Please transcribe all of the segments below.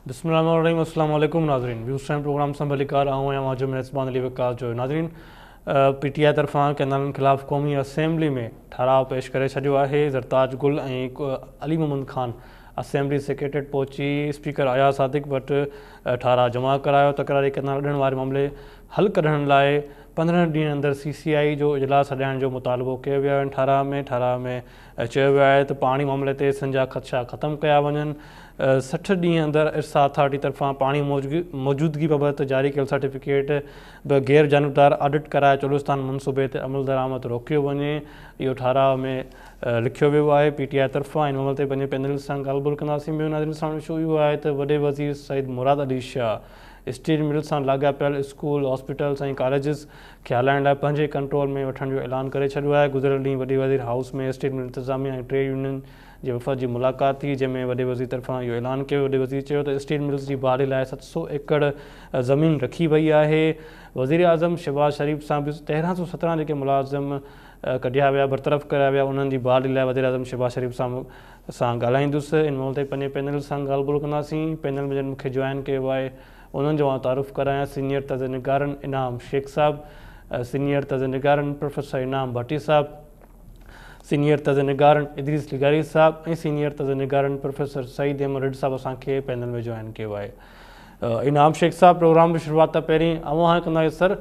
बिस्मिल्लाहिर्रहमानिर्रहीम। अस्सलाम वालेकुम नाज़रीन। व्यूज़ टाइम प्रोग्राम सां भलीकार आऊं आज मेज़बान अली वकास जो नाज़रीन PTI तरफ़ां कैनालनि ख़िलाफ़ क़ौमी असेंबली में ठाराव पेश करे छॾियो आहे। ज़रताज गुल ऐं अली मोहम्मद ख़ान असेंबली सेक्रेटरीट पहुची स्पीकर आया सादिक वटि ठाराव जमा करायो। तकरारी कैनाल ॾियण वारे मामले हल कढण लाइ 15 ॾींहनि अंदरि CCI जो इजलास हलाइण जो मुतालबो कयो वियो आहे। ठाराव में चयो वियो आहे त पाणी मामले ते संजा ख़दशा ख़तमु कया वञनि। 60 ॾींहं अंदरि इर्सा अथॉरिटी तरफ़ां पाणी मौजूदगी बाबति जारी कयल सर्टिफिकेट बि गैर जानबदार ऑडिट कराए चोलिस्तान मनसूबे ते अमल दरामद रोकियो वञे। इहो ठाराव में लिखियो वियो आहे PTI तरफ़ां। इन मामले ते पंहिंजे पैनल सां ॻाल्हि ॿोल कंदासीं। ॿियो नाज़रीन सां इशू इहो आहे त वॾे वज़ीर सईद मुराद अली शाह स्टील मिल सां लाॻापियल स्कूल हॉस्पिटल्स ऐं कॉलेजिस खे हलाइण लाइ पंहिंजे कंट्रोल में वठण जो ऐलान करे छॾियो आहे। गुज़िरियल ॾींहुं वॾे वज़ीर हाउस में स्टील मिल इंतिज़ामिया ऐं ट्रेड यूनियन जे वफ़द जी मुलाक़ात थी, जंहिंमें वॾे वज़ीर तरफ़ां इहो ऐलान कयो। वॾे वज़ीर चयो त स्टील मिल्स जी बहाली लाइ 700 एकड़ ज़मीन रखी वई आहे। वज़ीर आज़म शहबाज शरीफ़ सां बि 1317 जेके मुलाज़िम कढिया विया बरतरफ़ कराया विया, उन्हनि जी बहाली लाइ वज़ीर आज़म शहबाज शरीफ़ सां ॻाल्हाईंदुसि। इन मामले ते पंहिंजे पैनल सां ॻाल्हि ॿोल कंदासीं। पैनल में जिन मूंखे जॉइन कयो आहे उन्हनि जो तारुफ़ करायां। सीनियर तज़निगारन इनाम शेख साहब, सीनियर तज़निगारन प्रोफेसर इनाम भट्टी साहब, सीनियर तज़निगारन इदरीस लिगारी साहब ऐं सीनियर तज़निगारन प्रोफेसर सईद अहमद रिड साहब असांखे पैनल में जॉइन कयो आहे। इनाम शेख साहब प्रोग्राम जी शुरूआत त पहिरीं अवां कंदासीं।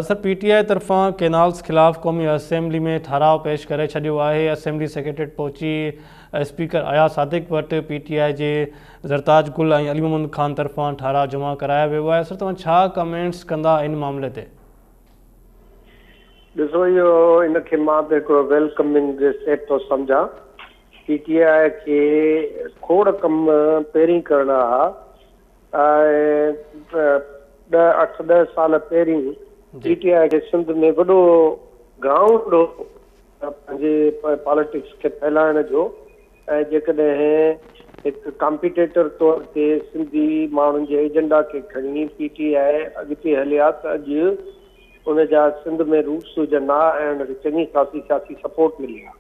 सर PTI तरफ़ां कैनाल्स ख़िलाफ़ क़ौमी असेंबली में ठाराव पेश करे छॾियो आहे। असेंबली सेक्रेटरीट पहुची स्पीकर आया सादिक वटि PTI जे ज़रताज गुल ऐं अली मोहम्मद ख़ान तरफ़ां ठाराव जमा कराया वियो आहे। सर तव्हां छा कमेंट्स कंदा इन मामले ते? ॾिसो, इहो इनखे मां त हिकिड़ो वेलकमिंग स्टेप थो सम्झां। PTI खे खोड़ कम पहिरीं करणा हुआ ऐं 8-10 साल पहिरीं PTI खे सिंध में वॾो ग्राउंड हो पंहिंजे पॉलिटिक्स खे फैलाइण जो। ऐं जेकॾहिं हिकु कॉम्पिटेटर तौर ते सिंधी माण्हुनि जे एजेंडा खे खणी PTI अॻिते हलिया त अॼु उनजा सिंध में रूट्स हुजनि हा ऐं उनखे चङी ख़ासी सियासी सपोर्ट मिली आहे।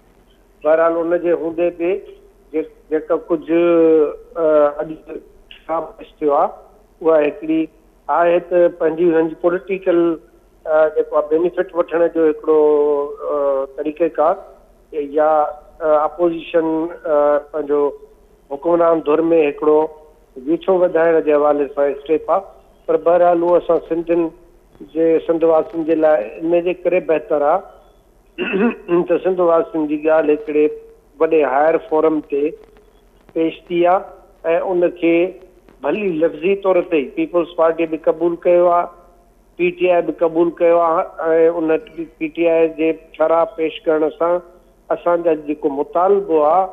बहरहाल उनजे हूंदे बि जेका कुझु अॼु थियो आहे उहा हिकिड़ी आहे त पंहिंजी पॉलिटिकल जेको आहे बेनिफिट वठण जो हिकिड़ो तरीक़ेकार या अपोज़िशन पंहिंजो हुकुमरान धुर में हिकिड़ो बीछो वधाइण जे हवाले सां स्टेप आहे। पर बहरहाल उहो असां सिंधवासियुनि जे लाइ इन जे करे बहितर आहे त सिंधवासियुनि जी ॻाल्हि हिकिड़े वॾे हायर फोरम ते पेश थी आहे ऐं उनखे भली लफ़्ज़ी तौर ते पीपल्स पार्टी बि क़बूल कयो आहे, PTI बि क़बूल कयो आहे ऐं उन PTI जे ठाराव पेश करण सां असांजा जेको मुतालबो आहे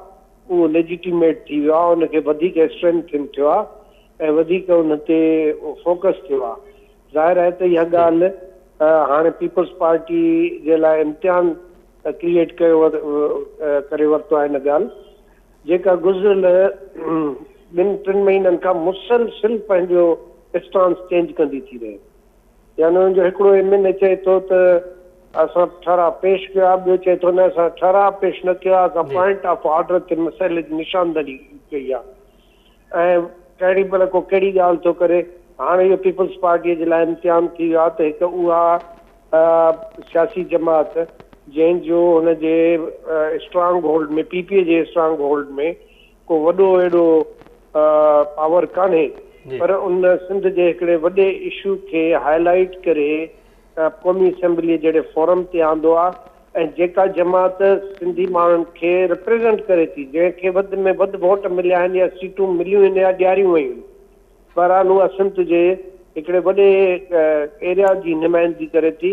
उहो लेजिटिमेट थी वियो आहे। उनखे वधीक स्ट्रेंथन थियो आहे ऐं वधीक उन ते फोकस थियो आहे। ज़ाहिर आहे त इहा ॻाल्हि हाणे पीपल्स पार्टी जे लाइ इम्तिहान क्रिएट करे वरितो आहे। इन ॻाल्हि जेका गुज़िरियल 2-3 महीननि खां मुसलसिल पंहिंजो स्टांस चेंज कंदी थी रहे। यानी हुनजो हिकिड़ो MNA चए थो त असां ठाराव पेश कयो आहे, ॿियो चए थो न असां ठाराव पेश न कयो आहे, असां पॉइंट ऑफ ऑर्डर ते मसइले जी निशानदही कई आहे ऐं कहिड़ी भला को कहिड़ी ॻाल्हि थो करे। हाणे इहो पीपल्स पार्टीअ जे लाइ इम्तिहान थी वियो आहे त हिकु उहा सियासी जमात जंहिंजो हुनजे स्ट्रांग होल्ड में PPA जे स्ट्रांग होल्ड में को वॾो अहिड़ो पावर कान्हे, पर उन सिंध जे हिकिड़े वॾे इशू खे हाईलाइट करे क़ौमी असेंबली जहिड़े फोरम ते आंदो आहे ऐं जेका जमात सिंधी माण्हुनि खे रिप्रेज़ेंट करे थी, जंहिंखे वधि में वधि वोट मिलिया आहिनि या सीटूं मिलियूं आहिनि या ॾियारियूं वयूं आहिनि, बहरहाल उहा सिंध जे हिकिड़े वॾे एरिया जी नुमाइंदगी करे थी।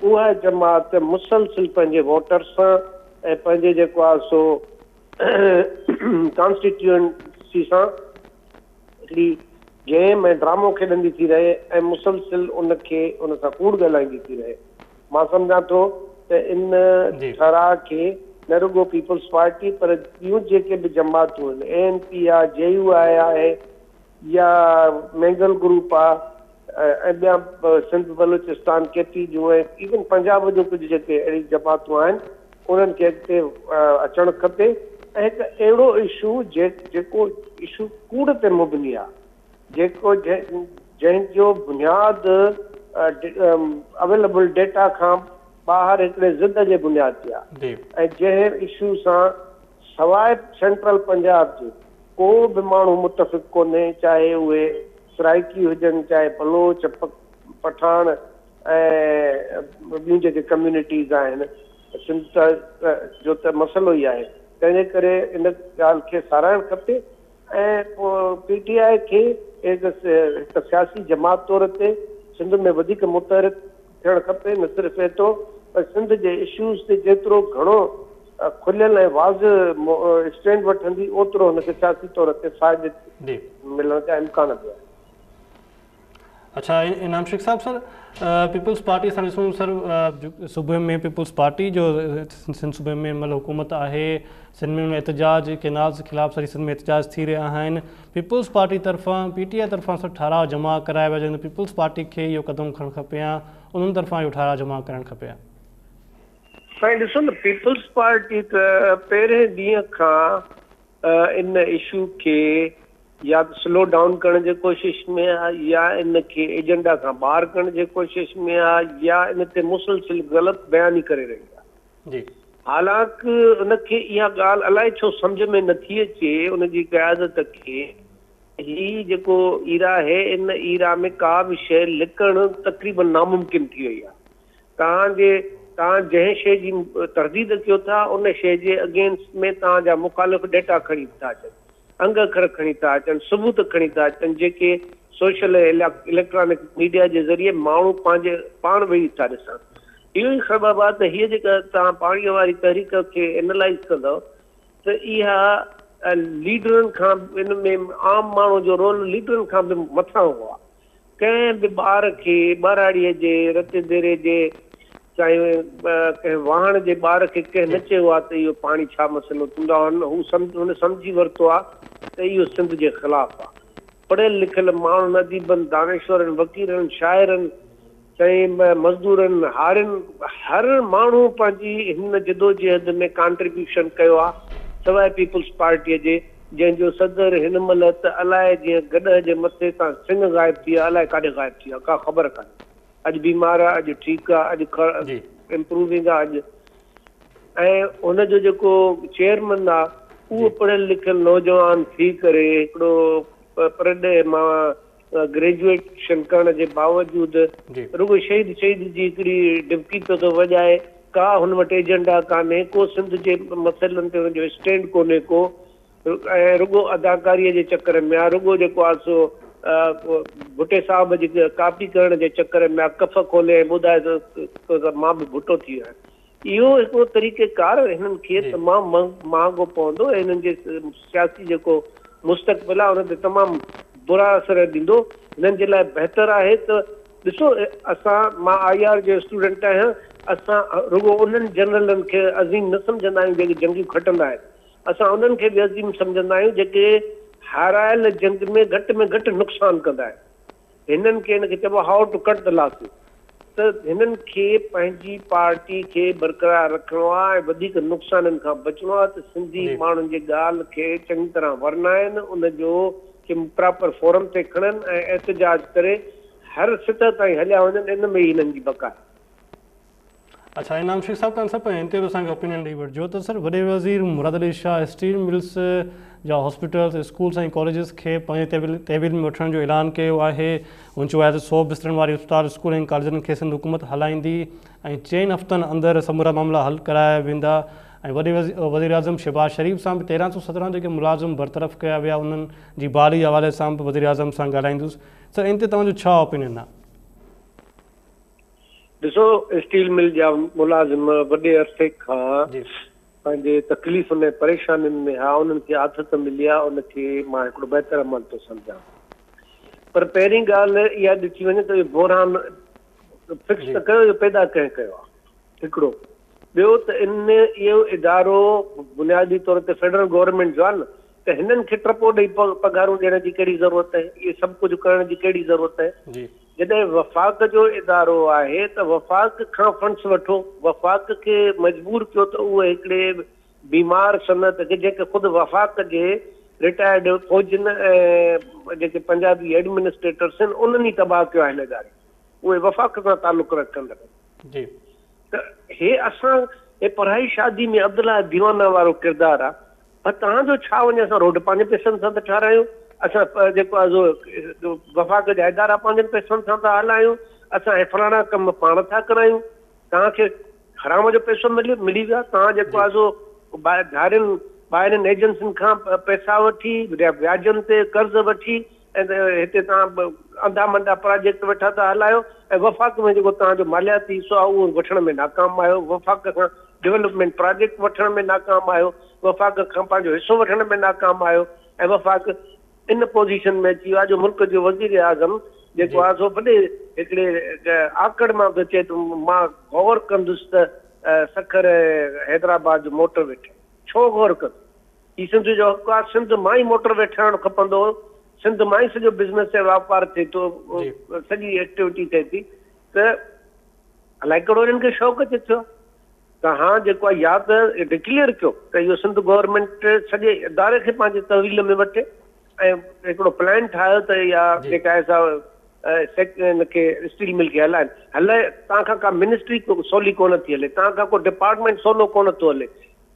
उहा जमात मुसलसिल पंहिंजे वोटर्स सां ऐं पंहिंजे जेको आहे सो कॉन्स्टिट्यूएंसी सां हिकिड़ी गेम ऐं ड्रामो खेॾंदी थी रहे ऐं मुसलसिल उनखे उन सां कूड़ ॻाल्हाईंदी थी रहे। मां सम्झां थो त इन ठाराव खे न रुगो पीपल्स पार्टी पर ॿियूं जेके बि जमातूं आहिनि, ANP आहे, JUI आहे या मैंगल ग्रुप आहे ऐं ॿिया सिंध बलूचिस्तान केतिरी जूं ऐं इवन पंजाब जूं कुझु जेके अहिड़ी जमातूं आहिनि उन्हनि खे अॻिते अचणु खपे ऐं हिकु अहिड़ो इशू जेको इशू कूड़ ते मुबनी आहे जेको जंहिंजो बुनियाद अवेलेबल डेटा खां ॿाहिरि हिकिड़े ज़िद जे बुनियाद ते आहे ऐं जंहिं इशू सां सवाइ सेंट्रल पंजाब जे को बि माण्हू मुतफ़िक़ कोन्हे, चाहे उहे सराइकी हुजनि, चाहे बलोच, पठान ऐं ॿियूं जेके कम्यूनिटीज़ आहिनि, सिंध जो त मसइलो ई आहे। तंहिंजे करे इन ॻाल्हि खे साराइणु खपे ऐं पोइ PTI खे हिकु सियासी जमात तौर ते सिंध में वधीक मुतहरिक थियणु खपे। न सिर्फ़ु एतिरो पर सिंध जे इशूज़ ते जेतिरो घणो खुलियल ऐं वाज़ स्टैंड वठंदी ओतिरो हुनखे सियासी तौर ते फ़ाइदे मिलण जा इम्कान बि आहे। अच्छा, इनाम शेख साहब, सर पीपल्स पार्टी असां ॾिसूं सर सूबे में पीपल्स पार्टी जो सिंध सूबे में मतलब हुकूमत आहे, सिंध में एहतजाज केनाल्स ख़िलाफ़ सरी सिंध में एहतजाज थी रहिया आहिनि। पीपल्स पार्टी तरफ़ां PTI तरफ़ां सर ठाराव जमा कराया विया जंहिं पीपल्स पार्टी खे इहो क़दम खणणु खपे या उन्हनि तरफ़ां इहो ठाराव जमा करणु खपे? साईं ॾिसो न, पीपल्स पार्टी त पहिरें ॾींहं खां इन इशू खे या स्लो डाउन करण जी कोशिश में आहे, या इन खे एजेंडा खां ॿाहिरि करण जी कोशिश में आहे, या इन ते मुसलसिल ग़लति बयानी करे रही आहे। हालांकि उनखे इहा ॻाल्हि अलाए छो सम्झ में नथी अचे उनजी क़यादत खे, ही जेको ईरा आहे इन ईरा में का बि शइ लिकणु तक़रीबन नामुमकिन थी वई आहे। तव्हां जंहिं शइ जी तरदीद कयो था उन शइ जे अगेंस्ट में तव्हांजा मुखालिफ़ डेटा खणी था अचनि, अंग अखर खणी था अचनि, सबूत खणी था अचनि, जेके सोशल इलेक्ट्रॉनिक मीडिया जे ज़रिए माण्हू पंहिंजे पाण वेही था ॾिसनि। इहो ई सबबु आहे त हीअ जेका तव्हां पाणीअ वारी तहरीक खे एनालाइज़ कंदव त इहा लीडरनि खां, इन में आम माण्हू जो रोल लीडरनि खां बि मथां हुओ आहे। कंहिं बि ॿार खे ॿाराड़ीअ जे रते देरे जे चाहे कंहिं वाहण जे ॿार खे कंहिं न चयो आहे त इहो पाणी छा मसइलो थींदो आहे, हुन सम्झी वरितो आहे त इहो सिंध जे ख़िलाफ़ु आहे। पढ़ियल लिखियल माण्हुनि, अदीबनि, दानेश्वरनि, वकीलनि, शाइरनि, चाहे मज़दूरनि, हारियुनि, हर माण्हू पंहिंजी हिन जदोजहद में कॉन्ट्रीब्यूशन कयो आहे सवाइ पीपल्स पार्टीअ जे, जंहिंजो सदर हिन महिल त अलाए जीअं गॾह जे मथे तां सिंह गाइब थी विया, अलाए काॾे गाइब थी विया, का ख़बर कान्हे। अॼु बीमार आहे, अॼु ठीकु आहे, अॼु इम्प्रूविंग आहे अॼु। ऐं हुनजो जेको चेयरमैन आहे उहो पढ़ियल लिखियल नौजवान थी करे हिकिड़ो परॾे मां ग्रेजुएशन करण जे बावजूदि रुगो शहीद जी हिकिड़ी डिबकी थो वॼाए, का हुन वटि एजेंडा कान्हे, को सिंध जे मसइलनि ते हुनजो स्टैंड कोन्हे को, ऐं रुगो अदाकारीअ जे चकर में आहे, रुगो जेको आहे सो भुटे साहब जी कापी करण जे चकर में कफ़ खोले ऐं ॿुधाए त मां बि भुटो थी वियो आहियां। इहो हिकिड़ो तरीक़ेकार हिननि खे तमामु महांगो पवंदो ऐं हिननि जे सियासी जेको मुस्तक़बिल आहे उन ते तमामु बुरा असर ॾींदो। हिननि जे लाइ बहितर आहे त ॾिसो, मां IR जो स्टूडेंट आहियां, असां रुगो उन्हनि जनरलनि खे अज़ीम न सम्झंदा आहियूं जेके जंगियूं खटंदा आहिनि, असां उन्हनि खे बि अज़ीम सम्झंदा आहियूं जेके हारायल जंग में घटि नुक़सानु कंदा आहिनि। हिननि खे हिनखे चइबो आहे हाउ टू कट द लॉसेस। त हिननि खे पंहिंजी पार्टी खे बरक़रार रखिणो आहे ऐं वधीक नुक़साननि खां बचिणो आहे त सिंधी माण्हुनि जी ॻाल्हि खे चङी तरह वरनाइनि, उनजो प्रॉपर फोरम ते खणनि ऐं एहतजाज करे हर सतह ताईं हलिया वञनि। इन में ई हिननि जी बका आहे। अच्छा, इनाम शेख साहब, तव्हां सभु हिन ते बि असांखे ओपिनियन ॾेई वठिजो त सर वॾे वज़ीर मुराद अली शाह स्टील मिल्स जा हॉस्पिटल्स, स्कूल्स ऐं कॉलेजिस खे पंहिंजे तहवील में वठण जो ऐलान कयो आहे। हुन चयो आहे त 100 बिस्तरनि वारी अस्पताल, स्कूल ऐं कॉलेजनि खे सिंध हुकूमत हलाईंदी ऐं 4 हफ़्तनि अंदरि समूरा मामला हल कराया वेंदा। ऐं वॾे वज़ीर आज़म शहबाज शरीफ़ सां बि 1317 जेके मुलाज़िम बरतरफ़ कया विया उन्हनि जी बहाली हवाले सां बि वज़ीर आज़म सां ॻाल्हाईंदुसि। सर, इन ते तव्हांजो छा ओपिनियन आहे? ॾिसो, स्टील मिल जा मुलाज़िम वॾे अरसे खां पंहिंजे तकलीफ़ुनि ऐं परेशानियुनि में हा, उन्हनि खे आथत मिली आहे, उनखे मां हिकिड़ो बहितर अमल थो सम्झां। पर पहिरीं ॻाल्हि इहा ॾिठी वञे त इहो बहरान फिक्स त कयो, इहो पैदा कंहिं कयो आहे हिकिड़ो। ॿियो त इहो इदारो बुनियादी तौर ते फेडरल गवर्नमेंट जो आहे न, त हिननि खे टपो ॾेई पघारूं ॾियण जी कहिड़ी ज़रूरत आहे? इहे सभु कुझु करण जी कहिड़ी ज़रूरत आहे? जॾहिं वफ़ाक़ जो इदारो आहे त वफ़ाक़ खां फंड्स वठो। वफ़ाक़ खे मजबूर कयो त उहे हिकिड़े बीमार सनत खे, जेके ख़ुदि वफ़ाक़ जे रिटायर्ड फौजियुनि ऐं जेके पंजाबी एडमिनिस्ट्रेटर्स आहिनि उन्हनि ई तबाह कयो आहे हिन ॻाल्हि उहे वफ़ाक़ सां तालुक़ु रखंदा जी त हे असां हे पढ़ाई शादी में अब्दुल्ला दीवाना वारो किरदारु आहे पर तव्हांजो छा वञे असां रोड पंहिंजे पैसनि सां था ठारायूं असां जेको आहे वफ़ाक़ जा इदारा पंहिंजनि पैसनि सां था हलायूं असां हे फलाणा कम पाण था करायूं तव्हांखे हराम जो पैसो मिली वियो आहे तव्हां जेको आहे ॿाहिरियुनि एजेंसियुनि खां पैसा वठी व्याजनि ते कर्ज़ वठी ऐं हिते तव्हां अंधा मंदा प्रोजेक्ट वेठा था हलायो ऐं वफ़ाक़ में जेको तव्हांजो मालियाती हिसो आहे उहो वठण में नाकाम आहियो वफ़ाक़ खां डेवलपमेंट प्रोजेक्ट वठण में नाकाम आहियो वफ़ाक़ खां पंहिंजो हिसो वठण में नाकाम आहियो ऐं वफ़ाक़ इन पोज़ीशन में अची वियो आहे जो मुल्क जो वज़ीर आज़म जेको आहे सो भले हिकिड़े आकड़ मां बि चए थो मां गौर कंदुसि त सखर हैदराबाद जो मोटर वेठे छो गौर कंदो ही सिंध जो हक़ आहे सिंध मां ई मोटर वेठाइणु खपंदो हो सिंध मां ई सॼो बिज़नेस ऐं वापारु थिए थो सॼी एक्टिविटी थिए थी त अलाए कहिड़ो हिननि खे शौक़ु अचे थियो तव्हां जेको आहे या त डिक्लेयर कयो त इहो सिंध गवर्नमेंट सॼे इदारे खे पंहिंजे तहवील में वठे ऐं हिकिड़ो प्लान ठाहियो त इहा जेका आहे सा हिनखे स्टील मिल खे हलाए तव्हां खां का मिनिस्ट्री सवली कोन थी हले तव्हां खां को डिपार्टमेंट सवलो कोन थो हले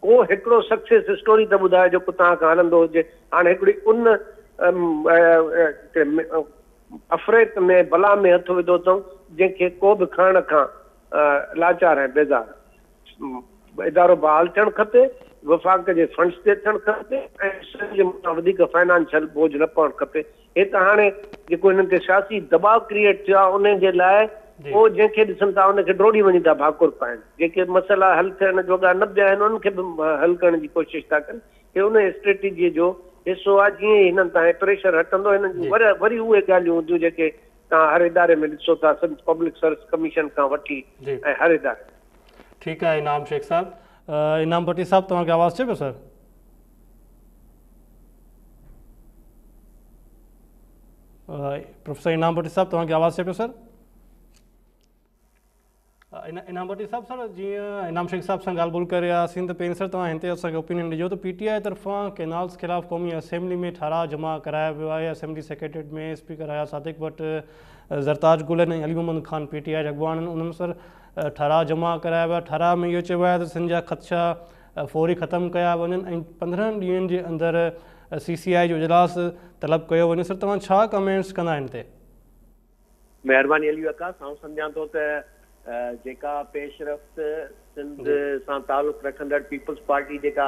को हिकिड़ो सक्सेस स्टोरी त ॿुधायो जेको तव्हां खां हलंदो हुजे हाणे हिकिड़ी उन अफ़रेत में बला में हथु विधो अथऊं जंहिंखे को बि खणण खां लाचार ऐं बेज़ार इदारो बहाल थियणु खपे वफ़ाक़ जे फंड्स ते थियणु खपे ऐं वधीक फाइनेंशियल बोझ न पवणु खपे हे त हाणे जेको हिननि ते सियासी दबाव क्रिएट थियो आहे उन जे लाइ पोइ जंहिंखे ॾिसनि था उनखे डोड़ी वञी था भाकुर पाइनि जेके मसइला हल थियण जोगा न बि आहिनि उन्हनि खे बि हल करण जी कोशिशि था कनि हे उन स्ट्रेटेजीअ जो हिसो आहे जीअं ई हिननि तां प्रेशर हटंदो हिननि जूं वरी उहे ॻाल्हियूं हूंदियूं जेके तव्हां हर इदारे में ॾिसो था पब्लिक सर्विस कमीशन खां वठी ऐं हर इदारे ठीकु आहे इनाम शेख साहब इनाम भट्टी साहब तव्हांखे आवाज़ अचे पियो सर प्रोफेसर इनाम भट्टी साहब तव्हांखे आवाज़ अचे पियो सर इनाम भट्टी साहब सर जीअं इनाम शेख साहब सां ॻाल्हि ॿोल करे रहियासीं त पहिरीं सर तव्हां हिन ते असांखे ओपिनियन ॾिजो त PTI तरफ़ां केनाल्स ख़िलाफ़ु क़ौमी असेंबली में ठाराह जमा कराया वियो आहे असेंबली सेक्रेटरीट में स्पीकर हया सादिक वटि ज़रताज गुल ऐं अली मोहम्मद ख़ान PTI जा अॻवान उन्हनि सर ठाराह जमा कराया विया ठाराह में इहो चयो आहे त सिंध जा ख़दशा फौरी ख़तमु कया वञनि ऐं 15 ॾींहंनि जे अंदरि CCI जो इजलास तलब कयो वञे सर तव्हां छा कमेंट्स कंदा हिन ते महिरबानी अली वकास आउं सम्झां थो त जेका पेशरफ़्त सिंध सां तालुक़ु रखंदड़ पीपल्स पार्टी जेका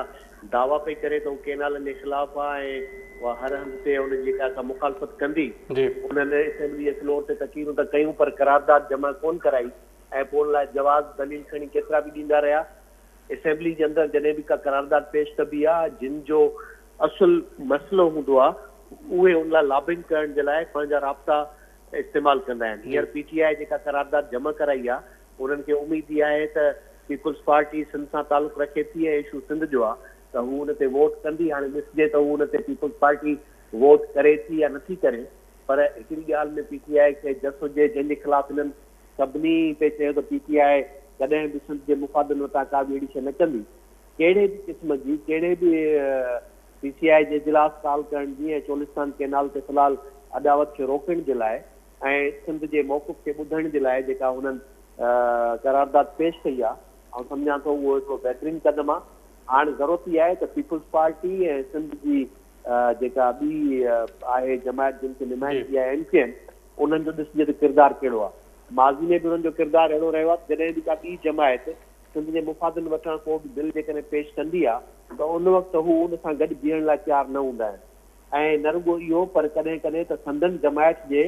दावा पई करे त केनालनि जे ख़िलाफ़ आहे ऐं उहा हर हंधि ते उन जेका असां मुखालफ़त कंदी उन्हनि असेंबली फ्लोर ते तकीरूं त कयूं पर करारदाद जमा कोन कराई ऐं पोइ उन लाइ जवाब दलील खणी केतिरा बि ॾींदा रहिया असेंबली जे अंदरि जॾहिं बि का करारदाद पेश कबी आहे जिन जो असुल मसइलो हूंदो आहे उहे उन लाइ लॉबिंग करण जे लाइ पंहिंजा राब्ता इस्तेमालु कंदा आहिनि हींअर PTI जेका करारदाद जमा कराई आहे उन्हनि खे उमेद इहा आहे त पीपल्स पार्टी सिंध सां तालुक़ु रखे थी ऐं इशू सिंध जो आहे त हू हुन ते वोट कंदी हाणे ॾिसिजे त हू हुन ते पीपल्स पार्टी वोट करे थी या नथी करे पर हिकिड़ी ॻाल्हि में PTI खे जस हुजे जंहिंजे ख़िलाफ़ु हिननि सभिनी पे चयो त PTI कॾहिं बि सिंध जे मुफ़ादनि वटां का बि अहिड़ी शइ न कंदी कहिड़े बि क़िस्म जी कहिड़े बि PTI जे इजलास काल करण जी ऐं चोलिस्तान केनाल ते फ़िलहाल अदावत खे रोकण जे लाइ ऐं सिंध जे मौक़ुफ़ खे ॿुधण जे लाइ जेका हुननि करारदाद पेश कई आहे ऐं सम्झां थो उहो हिकिड़ो बहितरीनु क़दम आहे हाणे ज़रूरत इहा आहे त पीपल्स पार्टी ऐं सिंध जी जेका ॿी आहे जमायत जिन खे नुमाइंदगी आहे MKN उन्हनि जो ॾिसिजे त किरदारु कहिड़ो आहे माज़ी में बि उन्हनि जो किरदारु अहिड़ो रहियो आहे जॾहिं बि का ॿी जमायत सिंध जे मुफ़ादनि वठण को बि बिल जेकॾहिं पेश कंदी आहे त उन वक़्तु हू उन सां गॾु बीहण लाइ तयारु न हूंदा आहिनि ऐं न रुॻो इहो पर कॾहिं कॾहिं त संदन जमायत जे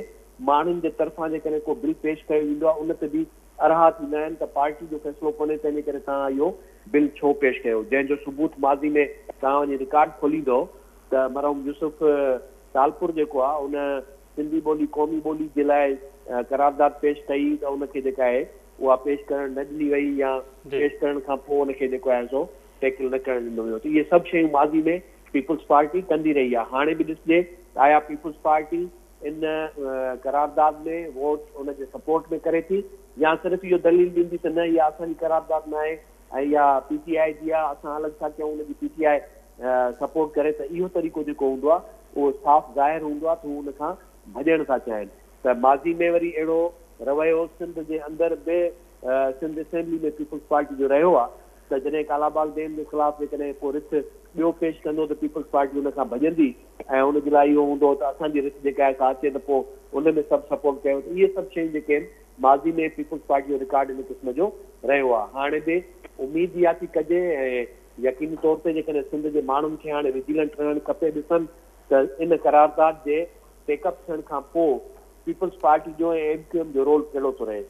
माण्हुनि जे तरफ़ां जेकॾहिं को बिल पेश कयो वेंदो आहे उन ते बि अरहा थींदा आहिनि त पार्टी जो फ़ैसिलो कोन्हे तंहिंजे करे तव्हां इहो बिल छो पेश कयो जंहिंजो सबूत माज़ी में तव्हां वञी रिकॉर्ड खोलींदो त मरहूम यूसुफ तालपुर जेको आहे उन सिंधी ॿोली क़ौमी ॿोली जे लाइ करारदाद पेश कई त उनखे जेका आहे उहा पेश करणु न ॾिनी वई या पेश करण खां पोइ उनखे जेको आहे सो टैकल न करणु ॾिनो वियो त इहे सभु शयूं माज़ी में पीपल्स पार्टी कंदी रही आहे हाणे बि ॾिसिजे आया पीपल्स पार्टी इन करारदाद में वोट उनजे सपोर्ट में करे थी या सिर्फ़ु इहो दलील ॾींदी त न इहा असांजी करारदाद न आहे ऐं इहा PTI जी आहे असां अलॻि सां कयूं उनजी PTI सपोर्ट करे त इहो तरीक़ो जेको हूंदो आहे उहो साफ़ ज़ाहिर हूंदो आहे त हू उन खां भॼण था चाहिनि। त माज़ी में वरी अहिड़ो रवैयो सिंध जे अंदरि बि सिंध असेंबली में पीपल्स पार्टी जो रहियो आहे त जॾहिं कालाबाग डैम जे ख़िलाफ़ जेकॾहिं को रिथ ॿियो पेश कंदो त पीपल्स पार्टी उन खां भॼंदी ऐं हुनजे लाइ इहो हूंदो त असांजी रिथ जेका आहे सा अचे त पोइ उन में सभु सपोर्ट कयो। त इहे सभु शयूं जेके आहिनि माज़ी में पीपल्स पार्टी जो रिकॉर्ड इन क़िस्म जो रहियो आहे। हाणे बि उमेद इहा थी कजे ऐं यकीनी तौर ते जेकॾहिं सिंध जे माण्हुनि खे हाणे विजिलेंट रहणु खपे ॾिसनि त इन करारदाद जे टेकअप थियण खां पोइ पीपल्स पार्टी जो ऐं MQM जो रोल कहिड़ो थो रहे।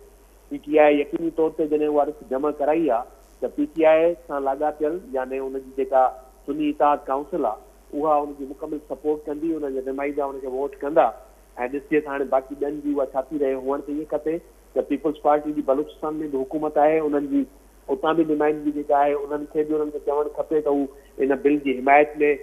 PTI यकीनी तौर ते जॾहिं उहा रिथ जमा कराई आहे त PTI सां लाॻापियल यानी हुनजी जेका सुनी इताद काउंसिल आहे उहा हुनजी मुकमिल सपोर्ट कंदी, हुनजा नुमाइंदा हुनखे वोट कंदा ऐं ॾिसिजे त हाणे बाक़ी ॿियनि जी उहा छा थी रहे। हुअणु त इहे खपे त पीपल्स पार्टी जी बलूचिस्तान में बि हुकूमत आहे, उन्हनि जी उतां बि नुमाइंदगी जेका आहे उन्हनि खे बि उन्हनि खे चवणु खपे त हू इन बिल जी हिमायत में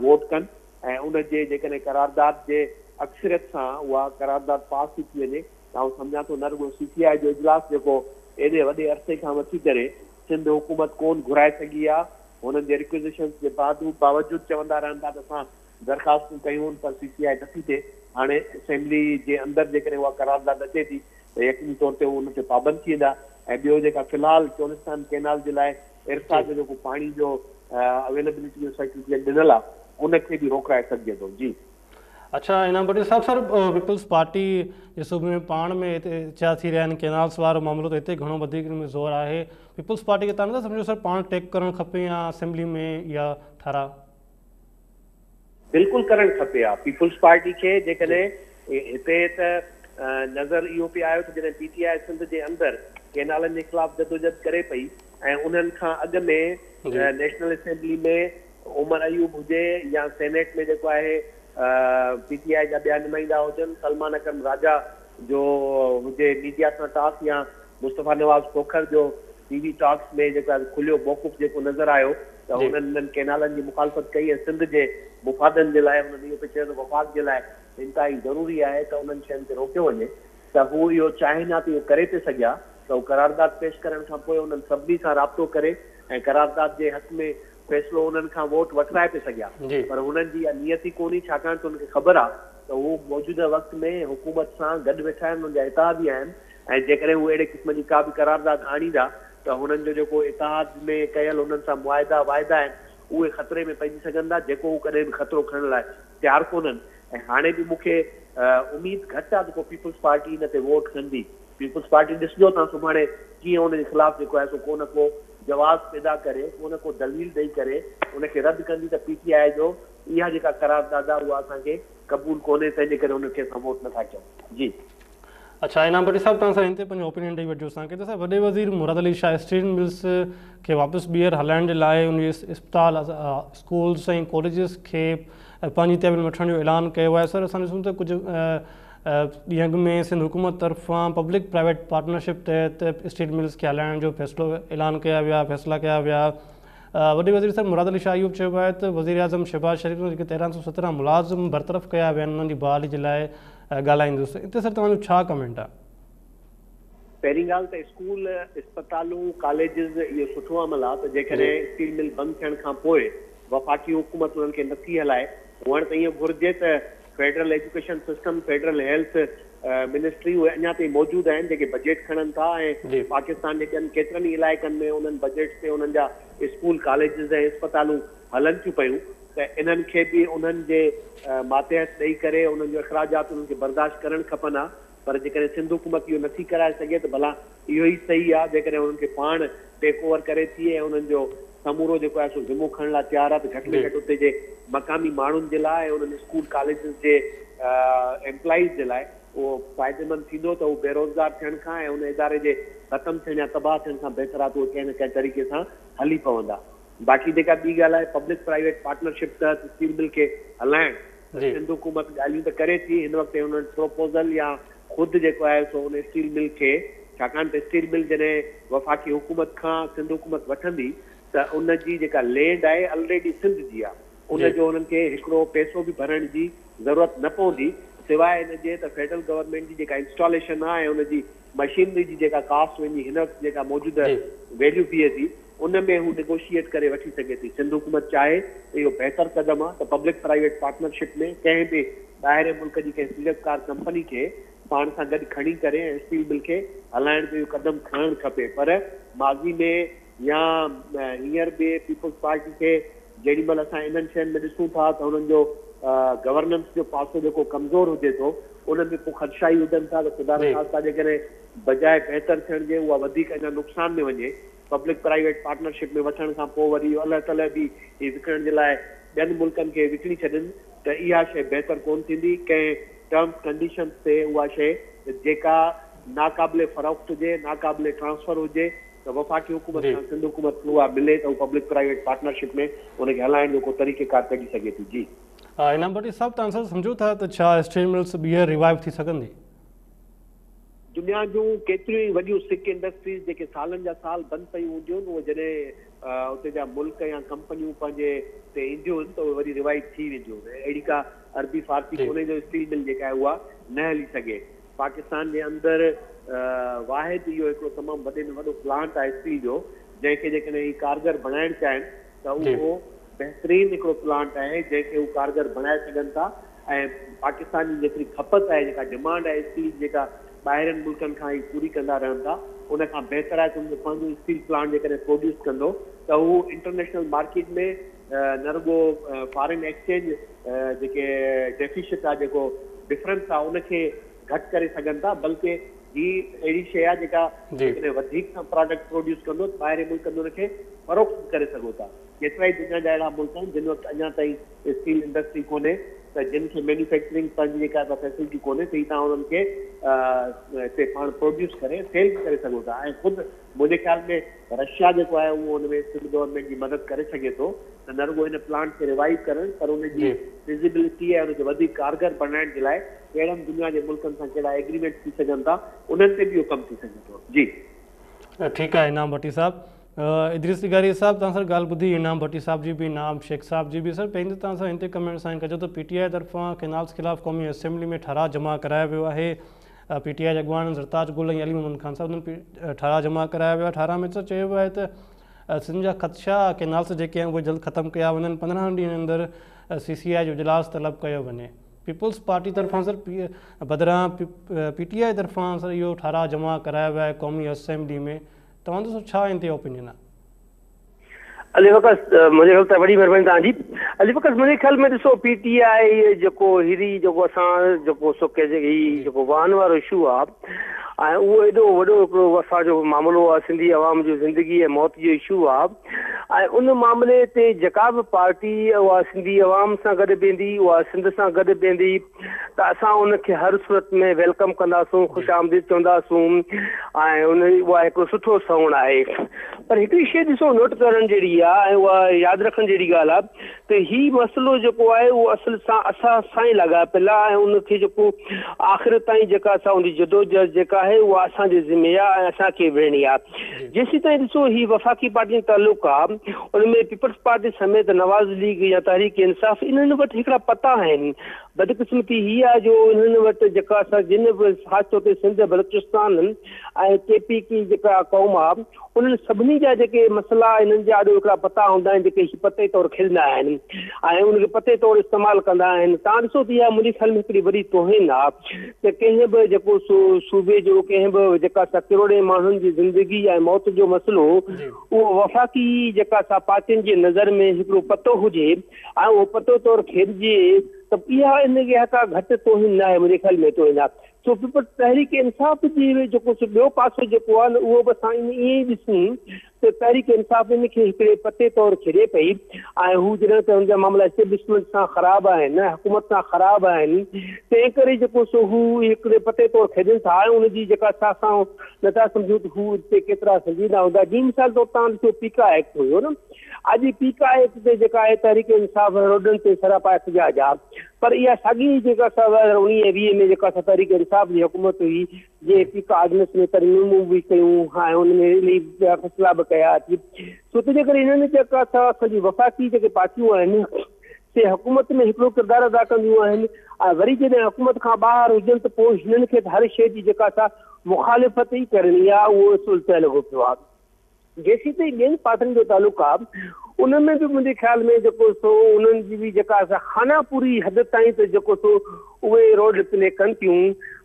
वोट कनि ऐं उनजे जेकॾहिं करारदाद जे अक्सरियत सां उहा करारदाद पास थी वञे त आउं सम्झां थो न रुॻो CCI जो इजलास जेको एॾे वॾे अरसे खां वठी करे सिंध हुकूमत कोन घुराए सघी आहे, हुननि जे रिक्विज़िशन्स जे बावजूदि चवंदा रहनि था त असां दरख़्वास्तूं कयूं पर CCI नथी थिए। हाणे असेंबली जे अंदरि जेकॾहिं उहा करारदाद अचे थी त यकीनी तौर ते उन ते पाबंद थी वेंदा ऐं ॿियो जेका फ़िलहाल चोलिस्तान कैनाल जे लाइ इरसा जो जेको पाणी जो अवेलेबिलिटी जो सर्टिफिकेट ॾिनल आहे उनखे बि रोकाए सघिजे थो। जी अच्छा, इनाम भट्टी साहब, सर पीपल्स पार्टी जे सूबे में पाण में हिते छा थी रहिया आहिनि कैनाल्स वारो मामिलो त हिते घणो वधीक में ज़ोर आहे। पीपल्स पार्टी खे तव्हां नथा सम्झो सर पाण टेक करणु खपे या असेंबली में इहा ठाराह? बिल्कुलु करणु खपे आहे पीपल्स पार्टी खे। जेकॾहिं हिते त नज़र इहो बि आयो त जॾहिं PTI सिंध जे अंदरि कैनालनि जे ख़िलाफ़ जदोजहद करे पई ऐं उन्हनि खां अॻु में नेशनल असेंबली में उमर अयूब हुजे या सेनेट में जेको आहे PTI जा ॿिया नुमाइंदा हुजनि, सलमान अकरम राजा जो हुजे मीडिया सां टॉक या मुस्तफ़ा नवाज़ खोखर जो TV टॉक्स में जेका खुलियो मौक़ुफ़ जेको नज़र आयो त हुननि कैनालनि जी मुखालफ़त कई ऐं सिंध जे मुफ़ादनि जे लाइ हुननि इहो बि चयो त वफ़ाक़ जे लाइ इंतहाई ज़रूरी आहे त उन्हनि शयुनि खे रोकियो वञे त हू इहो चाहिनि हा त इहो करे थी सघिया त हू करारदाद पेश करण खां पोइ उन्हनि सभिनी सां राब्तो करे ऐं करारदाद जे हक़ में फ़ैसिलो उन्हनि खां वोट वठराए पिए सघिया। पर हुननि जी इहा नियत ई कोन्हे छाकाणि त हुनखे ख़बर आहे त हू मौजूदा वक़्त में हुकूमत सां गॾु वेठा आहिनि, हुननि जा इतिहादी आहिनि ऐं जेकॾहिं हू अहिड़े क़िस्म जी का बि करारदाद आणींदा त हुननि जो जेको इतिहाद में कयल हुननि सां मुआदा वाइदा आहिनि उहे ख़तरे में पइजी सघंदा, जेको हू कॾहिं बि ख़तरो खणण लाइ तयारु कोन्हनि। ऐं हाणे बि मूंखे उमेद घटि आहे त को पीपल्स पार्टी हिन ते वोट कंदी। पीपल्स पार्टी ॾिसजो तव्हां सुभाणे कीअं हुनजे ख़िलाफ़ जेको आहे सो को न को जवाब पैदा करे, को न को दलील ॾेई करे उनखे रद्द कंदी त PTI जो इहा जेका करारदाद आहे उहा असांखे क़बूल कोन्हे, तंहिंजे करे उनखे असां वोट नथा कयूं। जी अच्छा, इनाम भट्टी साहब, तव्हां सां हिन ते पंहिंजो ओपिनियन ॾेई वठिजो असांखे त साहब वॾे वज़ीर मुराद अली शाह स्टील मिल्स खे वापसि ॿीहर हलाइण जे लाइ उन इस्पताल स्कूल्स ऐं कॉलेजिस खे पंहिंजी तहवील वठण जो ऐलान कयो आहे। सर असां ॾिसूं त कुझु ॾींहं अॻु में सिंध हुकूमत तरफ़ां पब्लिक प्राइवेट पार्टनरशिप तहत स्टील मिल्स खे हलाइण जो फ़ैसिलो ऐलान कया विया, फ़ैसिला कया विया। वॾे वज़ीर साहब मुराद अली शाह इहो बि चयो आहे त वज़ीर आज़म शहबाज़ शरीफ़ जेके 1317 मुलाज़िम बरतरफ़ कया विया आहिनि उन्हनि जी बहाली जे लाइ ॻाल्हाईंदुसि। हिते सर तव्हांजो छा कमेंट आहे? पहिरीं ॻाल्हि त स्कूल इस्पतालूं कॉलेजिस इहो सुठो अमल आहे त जेकॾहिं स्टील मिल बंदि थियण खां पोइ वफ़ाक़ी हुकूमत उन्हनि खे नथी हलाए, हुअणु त ईअं घुरिजे त federal education system, federal health ministry उहे अञा ताईं मौजूदु आहिनि जेके बजट खणनि था ऐं पाकिस्तान जे ॿियनि केतिरनि ई इलाइक़नि में उन्हनि बजट ते उन्हनि जा स्कूल कॉलेजिस ऐं इस्पतालूं हलनि थियूं पियूं त इन्हनि खे बि उन्हनि जे मातहत ॾेई करे उन्हनि जो अख़राजात उन्हनि खे बर्दाश्त करणु खपनि। पर जेकॾहिं सिंध हुकूमत इहो नथी कराए सघे त भला इहो ई सही आहे जेकॾहिं उन्हनि खे पाण टेक ओवर करे थी ऐं उन्हनि जो समूरो जेको आहे सो ज़िम्मो खणण लाइ तयारु आहे त घटि में घटि उते जे मक़ामी माण्हुनि जे लाइ ऐं उन्हनि स्कूल कॉलेजिस जे एम्प्लॉइज़ जे लाइ उहो फ़ाइदेमंद थींदो त उहो बेरोज़गार थियण खां ऐं उन इदारे जे ख़तमु थियण या तबाह थियण खां बहितर आहे त उहे कंहिं न कंहिं तरीक़े सां हली पवंदा। बाक़ी जेका ॿी ॻाल्हि आहे पब्लिक प्राइवेट पार्टनरशिप तहत स्टील मिल खे हलाइण, सिंध हुकूमत ॻाल्हियूं त करे थी, हिन वक़्तु हुननि प्रोपोज़ल या ख़ुदि जेको आहे सो उन स्टील मिल खे, छाकाणि त स्टील मिल जॾहिं वफ़ाक़ी हुकूमत खां सिंध हुकूमत वठंदी त उनजी जेका लैंड आहे ऑलरेडी सिंध जी आहे, उनजो उन्हनि खे हिकिड़ो पैसो बि भरण जी ज़रूरत न पवंदी सवाइ इन जे त फेडरल गवर्नमेंट जी जेका इंस्टॉलेशन आहे ऐं उनजी मशीनरी जी जेका कास्ट वेंदी हिन वक़्तु जेका मौजूदु वैल्यू थिए थी उन में हू नेगोशिएट करे वठी सघे थी। सिंध हुकूमत चाहे त इहो बहितर क़दम आहे त पब्लिक प्राइवेट पार्टनरशिप में कंहिं बि ॿाहिरि मुल्क जी कंहिं सीड़पकार कंपनी खे पाण सां गॾु खणी करे ऐं स्टील मिल खे हलाइण जो इहो क़दम खणणु खपे। पर माज़ी में या हींअर बि पीपल्स पार्टी खे जेॾी महिल असां इन्हनि शयुनि में ॾिसूं था त हुननि जो गवर्नेंस जो पासो जेको कमज़ोर हुजे थो उन में पोइ ख़दशा ई हुजनि था त ख़ुदा न ख़ास्ता जेकॾहिं बजाए बहितर थियण जे उहा वधीक अञा नुक़सान में वञे, पब्लिक प्राइवेट पार्टनरशिप में वठण खां पोइ वरी अलाह तला बि ही विकिणण जे लाइ ॿियनि मुल्कनि खे विकिणी छॾनि त इहा शइ बहितर कोन थींदी। कंहिं टर्म्स कंडीशन्स ते उहा शइ जेका नाक़ाबिले फ़रोख्त हुजे, नाक़ाबिले ट्रांसफर हुजे त वफ़ाक़ी हुकूमत सां सिंध हुकूमत उहा मिले त उहा पब्लिक प्राइवेट पार्टनरशिप में उनखे हलाइण जो को तरीक़ेकार कढी सघे थी। जी इनाम भट्टी साहब, तव्हां सां सम्झो था त छा स्टील मिल्स ॿीहर रिवाइव थी सघंदी? दुनिया जूं केतिरियूं ई वॾियूं सिक इंडस्ट्रीज़ जेके सालनि जा साल बंदि पयूं हूंदियूं आहिनि, उहे जॾहिं उते जा मुल्क या कंपनियूं पंहिंजे ते ईंदियूं आहिनि त उहे वरी रिवाइव थी वेंदियूं आहिनि। अहिड़ी का अरबी फारसी कोन्हे जो स्टील मिल जेका आहे उहा न हली सघे। पाकिस्तान जे अंदरि वाहिद इहो हिकिड़ो तमामु वॾे में वॾो प्लांट आहे स्टील जो, जंहिंखे जेकॾहिं ही कारगर बणाइणु चाहिनि त उहो बहितरीनु हिकिड़ो प्लांट आहे जंहिंखे हू कारगर बणाए सघनि था। ऐं पाकिस्तान जी जेतिरी खपत आहे, जेका डिमांड आहे स्टील जेका ॿाहिरनि मुल्कनि खां ई पूरी कंदा रहनि था, उन खां बहितर आहे त उनजो पंहिंजो स्टील प्लांट जेकॾहिं प्रोड्यूस कंदो त हू इंटरनेशनल मार्केट में न रुगो फॉरेन एक्सचेंज जेके डेफिशिट आहे, जेको डिफरेंस आहे उनखे घटि करे सघनि था, बल्कि ही अहिड़ी शइ आहे जेका जेकॾहिं वधीक प्रोडक्ट प्रोड्यूस कंदो त ॿाहिरि मुल्क में उनखे फ़रोख्त करे सघो था। केतिरा ई दुनिया जा अहिड़ा मुल्क आहिनि जिन वटि अञा ताईं स्टील इंडस्ट्री कोन्हे, त जिन खे मैन्युफैक्चरिंग पंहिंजी जेका फैसिलिटी कोन्हे त तव्हां उन्हनि खे हिते पाण प्रोड्यूस करे सेल करे सघो था। ऐं ख़ुदि मुंहिंजे ख़्याल में रशिया जेको आहे उहो हुन में सिंध गवर्नमेंट जी मदद करे सघे थो त न रुगो हिन प्लांट खे रिवाइव करणु, पर हुनजी फिज़िबिलिटी ऐं हुनखे वधीक कारगर बणाइण जे लाइ कहिड़नि दुनिया जे मुल्कनि सां कहिड़ा एग्रीमेंट थी सघनि था, उन्हनि ते बि इहो कमु थी सघे थो। जी ठीकु आहे इनाम भट्टी साहब। इदरीस तिगारी साहब, तव्हां सां ॻाल्हि ॿुधी इनाम भट्टी साहब जी बि, इनाम शेख साहब जी बि। सर, पंहिंजो तव्हां सां हिन ते कमेंट साइन कजो त PTI तरफ़ां कैनाल्स ख़िलाफ़ु क़ौमी असेंबली में ठराव जमा करायो वियो आहे। PTI जा अॻवान ज़रताज गुल ऐं अली मोहम्मद खान साहब उन्हनि ठराव जमा कराया वियो आहे। ठराव में चयो वियो आहे त सिंध जा ख़दशा कैनाल्स जेके आहिनि उहे जल्द ख़तमु कया वञनि, 15 ॾींहंनि अंदरि CCI जो इजलास तलब कयो वञे। पीपल्स पार्टी तरफ़ां सर बदिरां PTI तरफ़ां सर इहो ठराव जमा करायो वियो आहे क़ौमी असेंबली में। तव्हांजो छा इन ते ओपिनियन आहे? अली वक़्त मुंहिंजे ख़्याल त वॾी महिरबानी तव्हांजी। अली वक़्त मुंहिंजे ख़्याल में ॾिसो PTI जेको हिरी जेको असां जेको सुके जेको वाहन वारो इशू आहे ऐं उहो एॾो वॾो हिकिड़ो असांजो मामिलो आहे, सिंधी अवाम जो ज़िंदगी ऐं मौत जो इशू आहे। ऐं उन मामले ते जेका बि पार्टी उहा सिंधी अवाम सां गॾु बीहंदी, उहा सिंध सां गॾु बीहंदी, त असां उनखे हर सूरत में वेलकम कंदासूं, ख़ुशि आमदीद चवंदासूं ऐं उहा हिकिड़ो सुठो सवण आहे। पर हिकिड़ी शइ ॾिसो नोट करण जहिड़ी आहे ऐं उहा यादि रखण जहिड़ी ॻाल्हि आहे त हीउ मसइलो जेको आहे उहो असल सां असां सां ई लॻापियल आहे ऐं उनखे जेको आख़िर ताईं जेका असां उनजी जदोजहद जेका आहे उहा असांजे ज़िम्मे आहे ऐं असांखे विहणी आहे। जेसीं ताईं ॾिसो हीउ वफ़ाक़ी पार्टी तालुक़ु आहे, उनमें पीपल्स पार्टी समेत नवाज़ लीग या तहरीक इंसाफ़ इन्हनि वटि हिकिड़ा पता आहिनि। बदकिस्मती हीअ आहे जो इन्हनि वटि जेका असां जिन बि ख़ासि तौर ते सिंध बलूचिस्तान ऐं KP की जेका क़ौम आहे उन्हनि सभिनी जा जेके मसइला इन्हनि जा ॾाढो हिकिड़ा पता हूंदा आहिनि जेके पते तौरु खिलंदा आहिनि ऐं उनखे पते तौरु इस्तेमालु कंदा आहिनि। तव्हां ॾिसो त इहा मुंहिंजे ख़्याल में हिकिड़ी वॾी तौहिन आहे त कंहिं बि जेको सूबे जो कंहिं बि जेका असां करोड़े माण्हुनि जी ज़िंदगी ऐं मौत जो मसइलो उहो वफ़ाक़ी जेका असां पार्टियुनि जे नज़र में हिकिड़ो पतो हुजे ऐं उहो पतो तौरु खेॾिजे त इहा इनखे का घटि तौहिन न आहे, मुंहिंजे ख़्याल में तौहिन आहे। सो पीपल्स तहरीक इंसाफ़ जी जेको ॿियो पासो जेको आहे न उहो बि असां ईअं ई ॾिसूं त तहरीक इंसाफ़ इनखे हिकिड़े पते तौरु खेॾे पई ऐं हू जॾहिं त हुनजा मामला एस्टेब्लिशमेंट सां ख़राबु आहिनि, हुकूमत सां ख़राबु आहिनि, तंहिं करे जेको सो हू हिकिड़े पते तौरु खेॾनि था ऐं उनजी जेका असां नथा सम्झूं त हू हिते केतिरा संजीदा हूंदा। जीअं मिसाल तौरु तव्हां ॾिसो पीका एक्ट हुयो न, अॼु पीका एक्ट ते जेका आहे तहरीक इंसाफ़ रोडनि ते सरापा एहतजाज आहे, पर इहा साॻी जेका असां 1920 में जेका असां तहरीक इंसाफ़ जी हुकूमत हुई जे पीका आर्डिनेंस में तरमीमूं बि कयूं ऐं हुन में फ़ैसिला बि कया अची। छो तंहिंजे करे हिननि जेका असांजी वफ़ाक़ी जेके पार्टियूं आहिनि से हुकूमत में हिकिड़ो किरदारु अदा कंदियूं आहिनि ऐं वरी जॾहिं हुकूमत खां ॿाहिरि हुजनि त पोइ हिननि खे हर शइ जी जेका असां मुखालिफ़त ई करणी आहे उहो सुलझियल लॻो पियो आहे। जेसीं ताईं ॿियनि पार्टियुनि जो तालुक आहे उनमें बि मुंहिंजे ख़्याल में जेको सो उन्हनि जी बि जेका खानापूरी हद ताईं त जेको सो उहे रोल प्ले कनि थियूं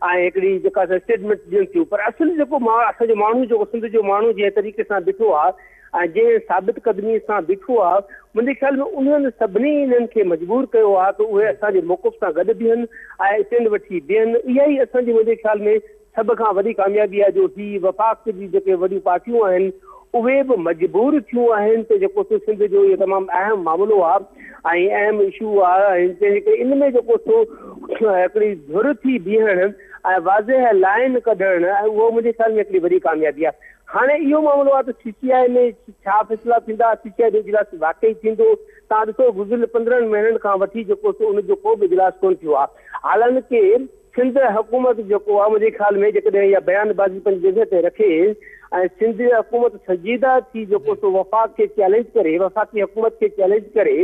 ऐं हिकिड़ी जेका स्टेटमेंट ॾियनि थियूं, पर असुल जेको असांजो माण्हू जेको सिंध जो माण्हू जंहिं तरीक़े सां बीठो आहे ऐं जंहिं साबित क़दमी सां बीठो आहे, मुंहिंजे ख़्याल में उन्हनि सभिनी इन्हनि खे मजबूर कयो आहे त उहे असांजे मौक़िफ़ सां गॾु बीहनि ऐं स्टैंड वठी बीहनि। इहा ई असांजी मुंहिंजे ख़्याल में सभ खां वॾी कामयाबी आहे जो ही वफ़ाक़ जी जेके वॾियूं पार्टियूं आहिनि उहे बि मजबूर थियूं आहिनि त जेको सो सिंध जो इहो तमामु अहम मामिलो आहे ऐं अहम इशू आहे, तंहिंजे करे इन में जेको सो हिकिड़ी धुर थी बीहणु ऐं वाज़ह लाइन कढणु ऐं उहो मुंहिंजे ख़्याल में हिकिड़ी वॾी कामयाबी आहे। हाणे इहो मामिलो आहे त CCI में छा फ़ैसिला थींदा, CCI जो इजलास वाक़ई थींदो। तव्हां ॾिसो गुज़िरियल 15 महीननि खां वठी जेको सो उनजो को बि इजलास कोन थियो आहे। हालांकि सिंध हुकूमत जेको आहे मुंहिंजे ख़्याल में जेकॾहिं इहा बयानबाज़ी पंहिंजी जॻह ते रखे ऐं सिंध हुकूमत संजीदा थी जेको सो वफ़ाक़ खे चैलेंज करे, वफ़ाक़ी हुकूमत खे चैलेंज करे,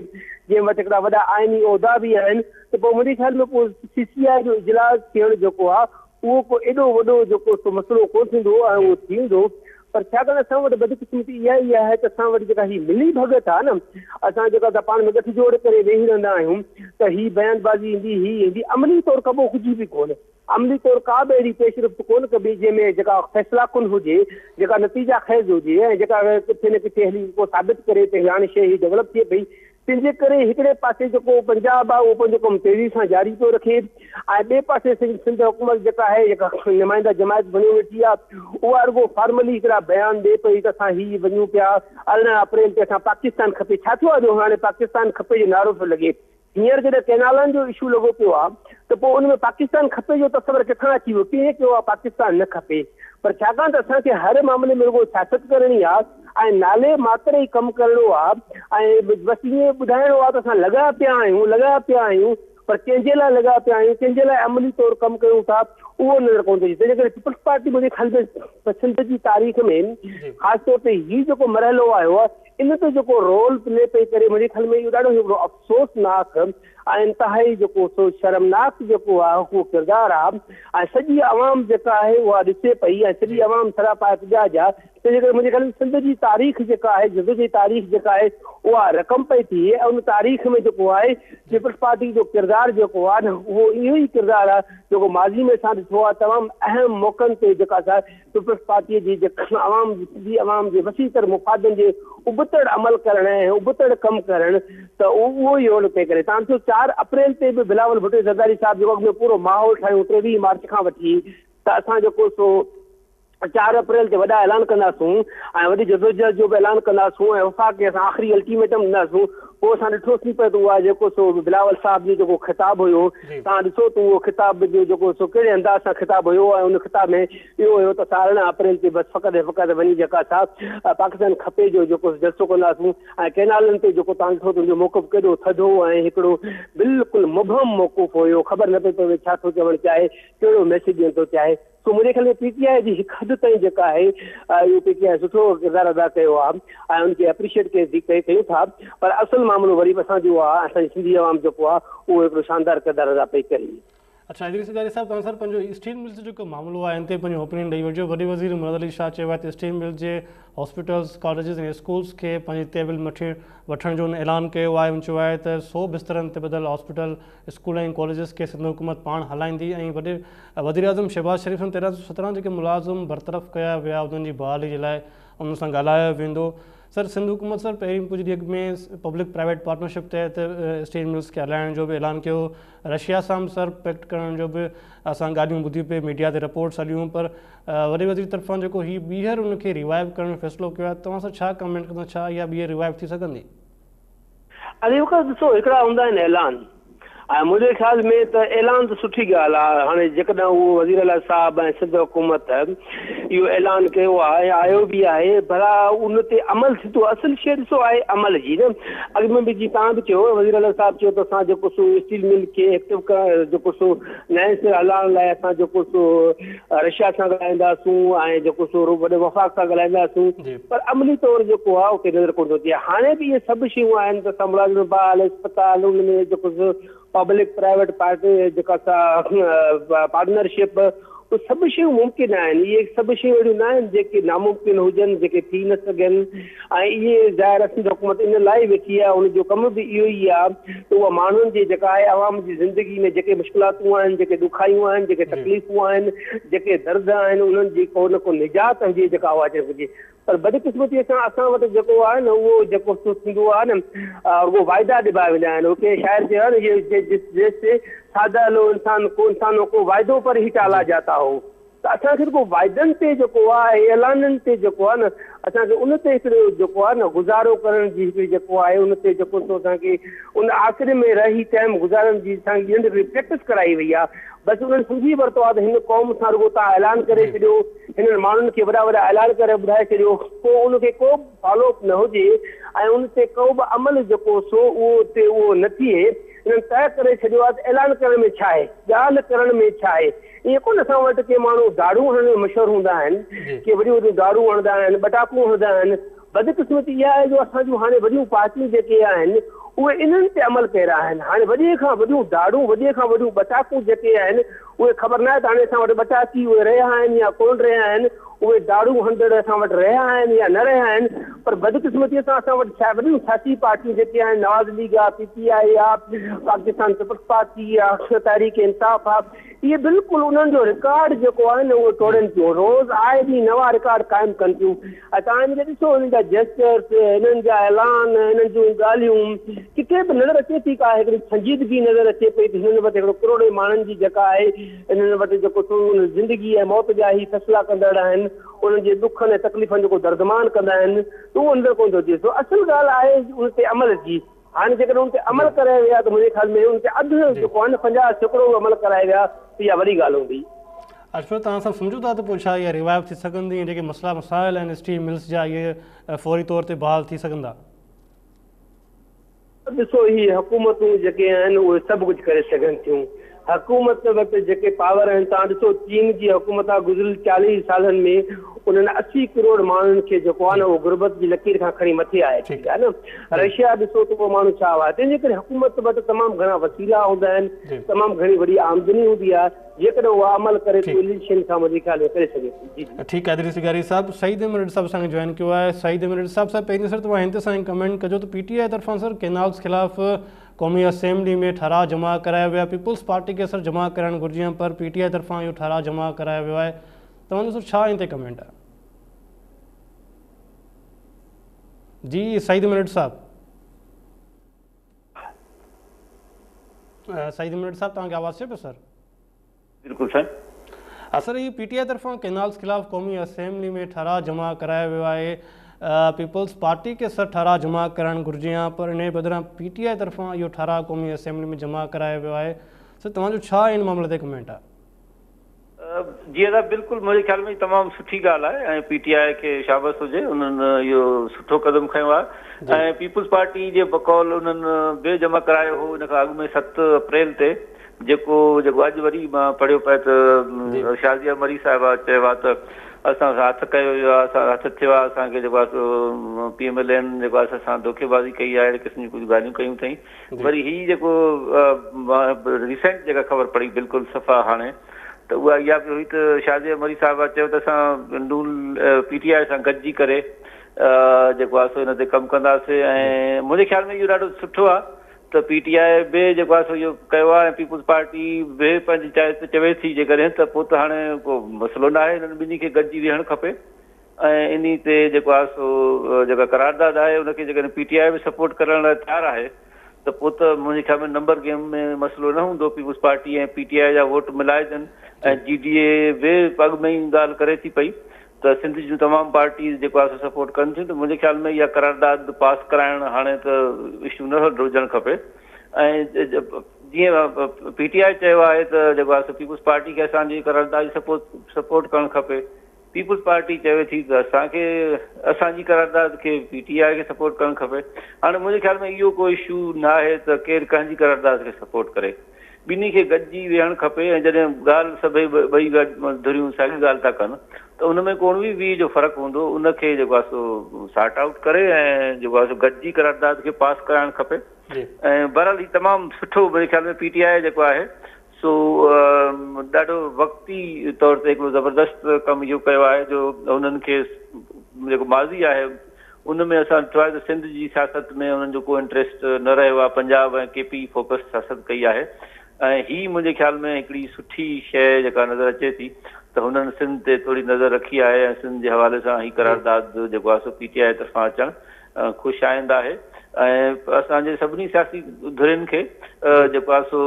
जंहिं वटि हिकिड़ा वॾा आइनी उहिदा बि आहिनि, त पोइ मुंहिंजे ख़्याल में पोइ CCI जो इजलास थियणु जेको आहे उहो को एॾो वॾो जेको सो मसइलो कोन थींदो ऐं उहो थींदो। पर छाकाणि असां वटि बदकिस्मती इहा ई आहे त असां वटि जेका हीअ मिली भगत आहे न, असां जेका पाण में गठजोड़ करे वेही रहंदा आहियूं त हीअ बयानबाज़ी ईंदी अमली तौरु कबो कुझु बि कोन्हे, अमली तौरु का बि अहिड़ी पेशरफ़्त कोन कबी जंहिंमें जेका फ़ैसिला कोन हुजे, जेका नतीजा ख़ैज़ हुजे ऐं जेका किथे न किथे हली को साबित करे त हाणे शइ हीअ डेवलप थिए पई। तंहिंजे करे हिकिड़े पासे जेको पंजाब आहे उहो पंहिंजो कमु तेज़ी सां जारी थो रखे ऐं ॿिए पासे सिंध हुकूमत जेका आहे जेका नुमाइंदा जमायत बणी वेठी आहे उहा रुगो फॉर्मली हिकिड़ा बयान ॾिए पई त असां हीअ वञूं पिया 18 अप्रैल ते असां पाकिस्तान खपे। छा थियो आहे जो हाणे पाकिस्तान खपे जो नारो थो लॻे? हींअर जॾहिं कैनालनि जो इशू लॻो पियो आहे त पोइ उन में पाकिस्तान खपे जो तस्वर किथां अची वियो? कीअं कयो आहे पाकिस्तान न खपे? पर छाकाणि त असांखे हर मामले में रुगो सियासत करणी आहे ऐं नाले मात्र ई कमु करिणो आहे ऐं बसि ईअं ॿुधाइणो आहे त असां लॻा पिया आहियूं पर कंहिंजे लाइ लॻा पिया आहियूं, कंहिंजे लाइ अमली तौरु कमु कयूं था, उहो नज़र कोन थो अचे। तंहिंजे करे पीपल्स पार्टी मुंहिंजे ख़्याल में सिंध जी तारीख़ में ख़ासि तौर ते हीउ जेको मरहलो आयो आहे इन ते जेको रोल प्ले पई करे, मुंहिंजे ख़्याल में इहो ॾाढो हिकिड़ो अफ़सोसनाक ऐं इंतिहाई जेको सो शर्मनाक जेको आहे उहो किरदारु आहे ऐं सॼी आवाम जेका आहे उहा ॾिसे पई ऐं सॼी आवाम सरापा एहतिजाज आहे। तंहिंजे करे मुंहिंजे ख़्याल में सिंध जी तारीख़ जेका आहे, जद जी तारीख़ जेका आहे उहा रक़म पई थिए ऐं उन तारीख़ में जेको आहे पीपल्स पार्टी जो किरदारु जेको आहे न उहो इहो ई किरदारु आहे जेको माज़ी में असां ॾिठो आहे। तमामु अहम मौक़नि ते जेका असां पीपल्स पार्टीअ जी जेका आवाम जे वसीतर मुफ़ादनि जे उबतड़ अमल करणु ऐं उबतड़ कमु करणु त उहो ई रोल पे करे। तव्हां ॾिसो 4 अप्रैल ते बि बिलावल भुट्टो ज़रदारी साहिब जेको अॻु में पूरो माहौल ठाहियूं 23 मार्च खां वठी त असां जेको सो 4 अप्रैल ते वॾा ऐलान कंदासूं ऐं वॾी जदोजहद जो बि ऐलान कंदासूं ऐं वफ़ाक़ खे असां आख़िरी अल्टीमेटम ॾींदासूं। पोइ असां ॾिठोसीं पियो त उहा जेको सो बिलावल साहिब जो जेको ख़िताबु हुयो, तव्हां ॾिसो त उहो ख़िताब जो जेको सो कहिड़े अंदाज़ सां ख़िताबु हुयो ऐं उन ख़िताब में इहो हुयो त असां 18 अप्रैल ते बसि फ़क़ति वञी जेका असां पाकिस्तान खपे जो जेको जलसो कंदासूं ऐं कैनालनि ते जेको तव्हां ॾिठो त उनजो मौक़िफ़ केॾो थधो ऐं हिकिड़ो बिल्कुलु मुबहम मौक़िफ़ हुयो, ख़बर न पई पवे छा थो चवणु चाहे, कहिड़ो मैसेज ॾियणु थो चाहे। सो मुंहिंजे ख़्याल में PTI जी हिकु हद ताईं जेका आहे इहो PTI सुठो किरदारु अदा कयो आहे ऐं उनखे एप्रिशिएट कयूं था, पर असुलु मामिलो वरी बि असांजो आहे, असांजी सिंधी आवाम जेको आहे उहो हिकिड़ो शानदार किरदारु अदा पई करे। अच्छा इदरीस ज़रदारी साहिब, तव्हां सर पंहिंजो स्टील मिल्स जो जेको मामिलो आहे इन ते पंहिंजो ओपिनियन ॾेई वठिजो। वॾे वज़ीर मुराद अली शाह चयो आहे त स्टील मिल्स जे हॉस्पिटल्स, कॉलेजिस ऐं स्कूल्स खे पंहिंजी तहवील वठण जो ऐलान कयो आहे। उन चयो आहे त 100 बिस्तरनि ते ॿधल हॉस्पिटल, स्कूल ऐं कॉलेजिस खे सिंध हुकूमत पाण हलाईंदी ऐं वज़ीर आज़म शहबाज़ शरीफ़ 1317 जेके मुलाज़िम बरतरफ़ कया विया उन्हनि जी बहाली जे लाइ उन सां ॻाल्हायो वेंदो। सर सिंध हुकूमत सर पहिरीं कुझु ॾींहं में पब्लिक प्राइवेट पार्टनरशिप तहत स्टील मिल्स खे हलाइण जो बि ऐलान कयो। रशिया सां बि सर पैक्ट करण जो बि असां ॻाल्हियूं ॿुधियूं पिए, मीडिया ते रिपोर्ट्स हलियूं, पर वॾे वज़ीर तरफ़ां जेको हीउ ॿीहर उनखे रिवाइव करण जो फ़ैसिलो कयो आहे, तव्हां सां छा कमेंट कंदा, छा इहा ॿीहर रिवाइव थी सघंदी? अरे ॾिसो हिकिड़ा हूंदा आहिनि ऐलान ऐं मुंहिंजे ख़्याल में त ऐलान त सुठी ॻाल्हि आहे। हाणे जेकॾहिं उहो वज़ीर आला साहिब ऐं सिंध हुकूमत इहो ऐलान कयो आहे ऐं आयो बि आहे, भला उन ते अमल थी थो। असुलु शइ ॾिसो आहे अमल जी न। अॻु में बि जीअं तव्हां बि चयो, वज़ीर आला साहिब चयो त असां जेको सो स्टील मिल खे एक्टिव करण जेको सो नए सिरे हलाइण लाइ असां जेको सो रशिया सां ॻाल्हाईंदासूं ऐं जेको सो वॾे वफ़ाक़ सां ॻाल्हाईंदासूं, पर अमली तौरु जेको आहे उते नज़र कोन थो अचे। हाणे बि इहे सभु शयूं आहिनि त असां मुलाज़िम बहाल, अस्पताल, उन में जेको सो पब्लिक प्राइवेट पार्टी जेका पार्टनरशिप तो सभु शयूं मुमकिन आहिनि। इहे सभु शयूं अहिड़ियूं न आहिनि जेके नामुमकिन हुजनि, जेके थी न सघनि। ऐं इहे ज़ाहिर सिंध हुकूमत इन लाइ वेठी आहे, उनजो कमु बि इहो ई आहे त उहा माण्हुनि जी जेका आहे आवाम जी ज़िंदगी में जेके मुश्किलातूं आहिनि, जेके ॾुखायूं आहिनि, जेके तकलीफ़ूं आहिनि, जेके दर्द आहिनि, उन्हनि जी को न को निजात हुजे जेका उहा अचे हुजे। पर बदकिस्मतीअ सां असां वटि जेको आहे न उहो जेको थींदो आहे न उहो वाइदा ॾिबा वेंदा आहिनि। उते शाइर चयो आहे न जैसे सादा लो इंसान को इंसानो को वाइदो पर ई टाला जाता हो। त असांखे को वाइदनि ते जेको आहे, ऐलाननि ते जेको आहे न असांखे उन ते हिकिड़ो जेको आहे न गुज़ारो करण जी हिकिड़ी जेको आहे उन ते जेको असांखे उन आख़िरि में रही टाइम गुज़ारण जी असांजी हिकिड़ी प्रैक्टिस कराई वई आहे। बसि उन्हनि सम्झी वरितो आहे त हिन क़ौम सां रुॻो तव्हां ऐलान करे छॾियो, हिननि माण्हुनि खे वॾा वॾा ऐलान करे ॿुधाए छॾियो, पोइ उनखे को बि फॉलोअप न हुजे ऐं उन ते को बि अमल जेको सो उहो न थिए। हिननि तय करे छॾियो आहे त ऐलान करण में छा आहे, ॻाल्हि करण में छा आहे। ईअं कोन असां वटि के माण्हू दाड़ू हणण में मशहूरु हूंदा आहिनि, के वॾियूं वॾियूं दाड़ू हणंदा आहिनि, पटाकू हणंदा आहिनि। बदकिस्मती इहा आहे जो असां जूं हाणे वॾियूं पार्टियूं जेके आहिनि उहे इन्हनि ते अमल कया आहिनि। हाणे वॾे खां वॾियूं दाड़ू, वॾे खां वॾियूं पटाकू जेके आहिनि उहे ख़बर न आहे त हाणे असां वटि पटाकी उहे रहिया आहिनि या कोन रहिया आहिनि, उहे दाड़ू हणंदड़ असां वटि रहिया आहिनि या न रहिया आहिनि। पर बदकिस्मतीअ सां असां वटि छा वॾियूं सियासी पार्टियूं जेके आहिनि, नवाज़ लीग आहे, PTI आहे, पाकिस्तान पीपल्स पार्टी आहे, तहरीक इंसाफ़ आहे, इहे बिल्कुलु उन्हनि जो रिकॉर्ड जेको आहे न उहो तोड़नि थियूं। रोज़ आए ॾींहुं नवां रिकॉर्ड क़ाइमु कनि थियूं। ऐं तव्हां हिनखे ॾिसो, हिननि जा जेस्चर्स, हिननि जा ऐलान, हिननि जूं ॻाल्हियूं किथे बि नज़र अचे थी का हिकिड़ी संजीदगी नज़र अचे पई त हिननि वटि हिकिड़ो करोड़े माण्हुनि जी जेका आहे हिननि वटि जेको ज़िंदगी ऐं मौत जा ई फ़ैसिला कंदड़ आहिनि, उन्हनि जे दुखनि ऐं तकलीफ़ुनि जेको दर्दमान कंदा आहिनि, त उहो अंदरि कोन थो अचे। सो असुल ॻाल्हि आहे उन ते अमल जी। हाणे जेकॾहिं उन ते अमल कराए विया त मुंहिंजे ख़्याल में उन ते अधु जेको आहे न 50% अमल कराए विया त इहा वॾी ॻाल्हि हूंदी। अशफाक़, तव्हां सभु सम्झो था त पोइ छा इहा रिवाइव थी सघंदी, जेके मसइला मसाइल आहिनि स्टील मिल्स जा इहे फौरी तौर ते बहाल थी सघंदा? ॾिसो, हीअ हुकूमतूं जेके आहिनि उहे सभु कुझु करे सघनि थियूं। हुकूमत वटि जेके पावर आहिनि, तव्हां ॾिसो चीन जी हुकूमत आहे, गुज़िरियल 40 सालनि में उन्हनि 80 करोड़ माण्हुनि खे जेको आहे न उहो गुरबत जी लकीर खां खणी मथे आहे, ठीकु आहे न। रशिया ॾिसो त उहो माण्हू छा हुआ। तंहिंजे करे हुकूमत वटि तमामु घणा वसीला हूंदा आहिनि, तमामु घणी वॾी आमदनी हूंदी आहे। जेकॾहिं उहा अमल करे त इन शयुनि खां मुंहिंजे ख़्याल में करे सघे थी। ठीकु आहे इदरीस सिगारी साहब, सईद अहमद साहब असांखे जॉइन कयो आहे। सईद अहमद साहब सां पहिरीं सर तव्हां हिन ते असांखे कमेंट कजो त PTI तरफ़ां सर केनाल्स ख़िलाफ़ु क़ौमी असेंबली में ठराव जमा कराया विया, पीपल्स पार्टी खे सर जमा करणु घुरिजे, पर PTI तरफ़ां इहो ठराव जमा करायो वियो आहे। तव्हांजो सर छा इन ते कमेंट आहे? जी सईद अहमद साहब। सईद अहमद साहब तव्हांखे आवाज़ अचे पियो सर? बिल्कुलु सर। सर ही PTI तरफ़ां केनाल्स ख़िलाफ़ु क़ौमी असेंबली में ठराव जमा करायो वियो आहे। पीपल्स पार्टी खे सर ठराव जमा करणु घुरिजे हा, पर इन बदिरां PTI तरफ़ां इहो ठराव क़ौमी असेंबली में जमा करायो वियो आहे। सर तव्हांजो छा इन मामले ते कमेंट आहे? जी दादा, बिल्कुलु मुंहिंजे ख़्याल में तमामु सुठी ॻाल्हि आहे ऐं PTI खे शाबाश हुजे, उन्हनि इहो सुठो क़दम खयो आहे। ऐं पीपल्स पार्टी जे बकौल उन्हनि ॿियो जमा करायो हो इन खां अॻु में 7 अप्रैल ते, जेको अॼु वरी मां पढ़ियो पिया त शाज़िया मरी साहिबा चयो आहे त असां हथु कयो वियो आहे, असां हथु थियो आहे, असांखे जेको आहे PMLN जेको आहे असां धोखेबाज़ी कई आहे, अहिड़े क़िस्म जी कुझु ॻाल्हियूं कयूं अथई। वरी हीअ जेको रिसेंट जेका ख़बर पढ़ी बिल्कुलु सफ़ा हाणे, त उहा इहा बि हुई त शाज़िया मरी साहिबा चयो त असां PTI सां गॾिजी करे जेको आहे सो हिन ते कमु कंदासीं। ऐं मुंहिंजे ख़्याल में इहो ॾाढो सुठो आहे त PTI बि जेको आहे सो इहो कयो आहे ऐं पीपल्स पार्टी बि पंहिंजी चाहे चवे थी जेकॾहिं त पोइ त हाणे को मसइलो न आहे, हिननि ॿिन्ही खे गॾिजी वेहणु खपे। ऐं इन ते जेको आहे सो जेका करारदाद आहे उनखे जेकॾहिं PTI बि सपोर्ट करण लाइ तयारु आहे त पोइ त मुंहिंजे ख़्याल में नंबर गेम में मसइलो न हूंदो। पीपल्स पार्टी ऐं PTI जा वोट मिलाइजनि ऐं GDA बि अॻु में ई ॻाल्हि करे थी पई त सिंध जूं तमामु पार्टीज़ जेको आहे सपोर्ट कनि थियूं। त मुंहिंजे ख़्याल में इहा करारदाद पास कराइणु हाणे त इशू न हुजणु खपे। ऐं जीअं PTI चयो आहे त जेको आहे पीपल्स पार्टी खे असांजी करारदाद सपोर्ट करणु खपे, पीपल्स पार्टी चवे थी त असांखे असांजी करारदाद खे PTI खे सपोर्ट करणु खपे। हाणे मुंहिंजे ख़्याल में इहो को इशू न आहे त केरु कंहिंजी करारदाद खे सपोर्ट करे, ॿिन्ही खे गॾिजी वेहणु खपे। ऐं जॾहिं ॻाल्हि सभई ॿई धुरियूं साॻी ॻाल्हि था कनि त उन में कोन बि जो फ़र्क़ु हूंदो उनखे जेको आहे सो सॉर्ट आउट करे ऐं जेको आहे सो गॾिजी करारदाद खे पास कराइणु खपे। ऐं बहरहाल ही तमामु सुठो मुंहिंजे ख़्याल में PTI जेको आहे सो ॾाढो वक़्ती तौर ते हिकिड़ो ज़बरदस्त कमु इहो कयो आहे जो उन्हनि खे जेको माज़ी आहे उन में असां ॾिठो आहे त सिंध जी सियासत में उन्हनि जो को इंट्रस्ट न रहियो आहे, पंजाब ऐं KP फोकस सियासत कई आहे। ऐं हीअ मुंहिंजे ख़्याल में हिकिड़ी सुठी शइ जेका नज़र अचे थी त हुननि सिंध ते थोरी नज़र रखी आहे ऐं सिंध जे हवाले सां हीअ करारदाद जेको आहे सो PTI तरफ़ां अचणु ख़ुशि आईंदा आहे। ऐं असांजे सभिनी सियासी धुरियुनि खे जेको आहे सो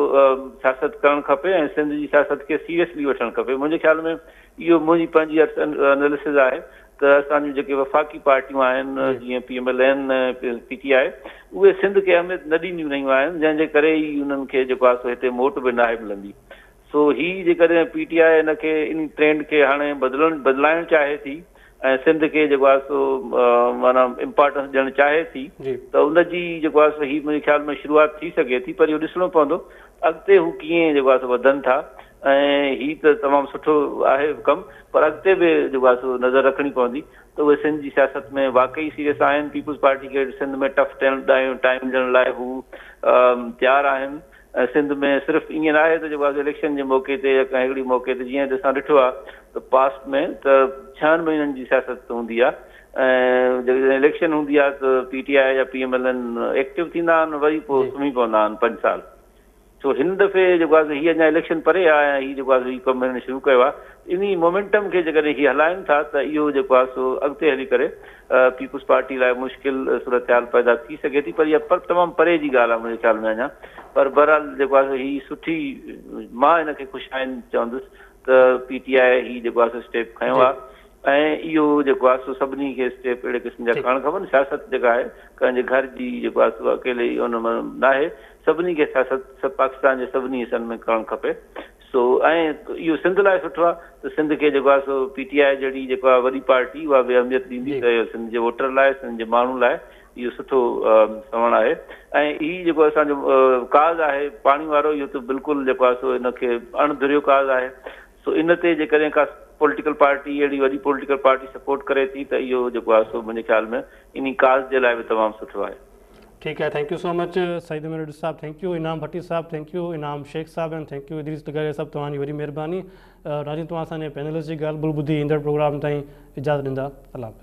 सियासत करणु खपे ऐं सिंध जी सियासत खे सीरियसली वठणु खपे। मुंहिंजे ख़्याल में इहो मुंहिंजी पंहिंजी एनालिसिस आहे त असांजूं जेके वफ़ाक़ी पार्टियूं आहिनि जीअं PMLN PTI उहे सिंध खे अहमियत न ॾींदियूं रहियूं आहिनि, जंहिंजे करे ई उन्हनि खे जेको आहे सो हिते मोट बि नाहे मिलंदी। सो हीअ जेकॾहिं PTI इन खे इन ट्रेंड खे हाणे बदिलाइणु चाहे थी ऐं सिंध खे जेको आहे सो माना इम्पोर्टेंस ॾियणु चाहे थी त उनजी जेको आहे सो हीअ मुंहिंजे ख़्याल में शुरूआति थी सघे थी, पर इहो ॾिसणो पवंदो अॻिते हू कीअं जेको आहे सो वधनि था। ऐं हीअ त तमामु सुठो आहे कमु, पर अॻिते बि जेको आहे सो नज़र रखणी पवंदी त उहे सिंध जी सियासत में वाक़ई सीरियस आहिनि। पीपुल्स पार्टी खे सिंध में टफ टाइम ॾियण लाइ हू तयारु आहिनि। ऐं सिंध में सिर्फ़ु ईअं न आहे त जेको आहे इलेक्शन जे मौक़े ते या कंहिं हिकिड़ी मौक़े ते जीअं असां ॾिठो आहे त पास्ट में त 6 महीननि जी सियासत हूंदी आहे ऐं जॾहिं इलेक्शन हूंदी आहे त PTI या PMLN एक्टिव थींदा आहिनि, वरी पोइ सुम्ही पवंदा आहिनि 5 साल। सो हिन दफ़े जेको आहे हीअ अञा इलेक्शन परे आहे ऐं हीअ जेको आहे हीअ कमु हिन शुरू कयो आहे, इन मोमेंटम खे जेकॾहिं हीअ हलाइनि था त इहो जेको आहे सो अॻिते हली करे पीपुल्स पार्टी लाइ मुश्किल सूरत हाल पैदा थी सघे थी, पर इहा तमामु परे जी ॻाल्हि आहे मुंहिंजे ख़्याल में अञा। पर बहरहाल जेको आहे हीअ सुठी, मां हिनखे ख़ुशाइनि चवंदुसि त PTI हीअ जेको आहे सो स्टेप खयों आहे ऐं इहो जेको आहे सो सभिनी खे स्टेप अहिड़े क़िस्म जा खणणु खपनि। सियासत जेका आहे कंहिंजे घर जी जेको आहे सो अकेले ई उन में न आहे, सभिनी खे सियासत पाकिस्तान जे सभिनी हिसनि में करणु खपे। सो ऐं इहो सिंध लाइ सुठो आहे त सिंध खे जेको आहे सो PTI जहिड़ी जेको आहे वॾी पार्टी उहा बि अहमियत ॾींदी त इहो सिंध जे वोटर लाइ, सिंध जे माण्हू लाइ इहो सुठो सवण आहे। ऐं हीअ जेको असांजो काज़ आहे पाणी वारो, इहो त बिल्कुलु जेको आहे सो हिनखे अणधुरियो काज़ आहे। सो इन ते जेकॾहिं का पॉलिटिकल पार्टी अहिड़ी वॾी पॉलिटिकल पार्टी सपोर्ट करे थी त इहो जेको आहे सो मुंहिंजे ख़्याल में इन काज़ जे लाइ बि तमामु सुठो आहे। ठीकु आहे, thank you so much Saeed Umar Reddy sahab, thank you Inam Bhatti sahab, thank you Inam Sheikh sahab and thank you Idrees Tagde sahab, तव्हांजी वॾी महिरबानी। नाज़रीन, तव्हां असांजे पैनलिस्ट जी ॻाल्हि ॿुधी ईंदड़ प्रोग्राम ताईं इजाज़त ॾींदा। अल्लाह हाफ़िज़।